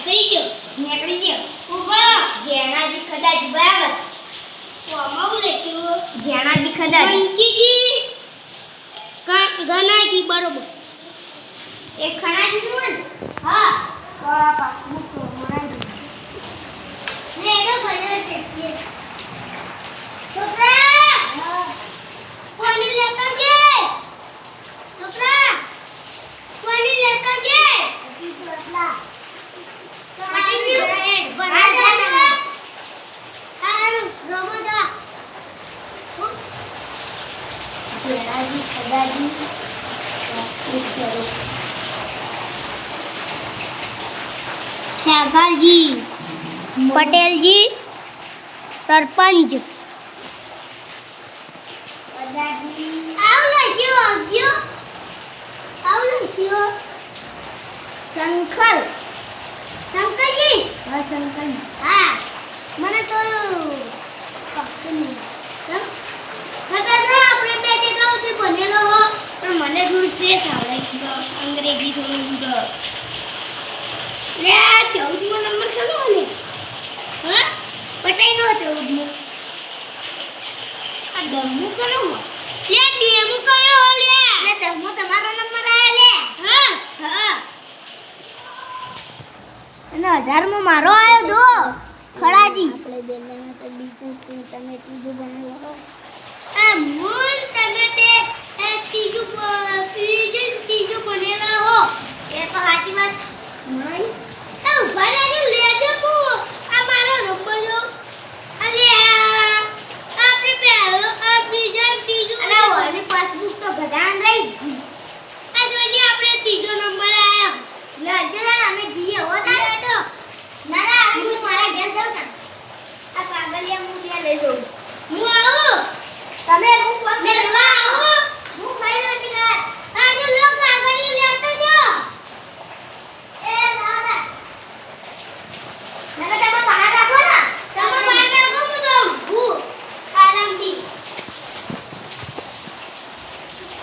નીકળી ગયો ઉભા જેણાજી ખડાજી બરાબર તો અમારું લેખ્યું જેણાજી ખડાજી મંકીજી ગનાજી બરોબર એક ખણાજી શું હા પાસબુક તો મરાઈ ને એનો ભલે છે છોકરા કોની લેતા કે છોકરા કોની લેતા કે છોકરા जी पटेल जी सरपंच शंकर शंकर जी हाँ शंकर हाँ मैंने तो આપણે બે જેટલા સુધી ભણેલો હો પણ મને થોડું સ્ટ્રેસ આવે અંગ્રેજી થોડું લે 14મો નંબર કયો મને હા પટાઈ નો 14મો આ 10મો કયો લે 2મો કયો હો લે 10મો તમારો નંબર આયા લે હા હા અને 18મો મારો આયો જો ખડાજી આપણે બેનને તો બીજું તમે ત્રીજું બનેલો હો આ મૂળ તમે તે ત્રીજું બનેલા હો એ તો સાચી વાત નહીં એ ઉભા રહેજો લેજો કો આ મારો નંબર જો અરે આપણે પહેલો આ બીજા ત્રીજું અરે ઓની પાસબુક તો બધાન રહી ગઈ આ જોઈએ આપણે ત્રીજો નંબર આયો લેજો અમે જીએ હો ના બેટો ના હું મારા ઘેર જાઉં ને આ કાગળિયા હું ત્યાં લઈ જાઉં હું આવું તમે હું મેળવા આવો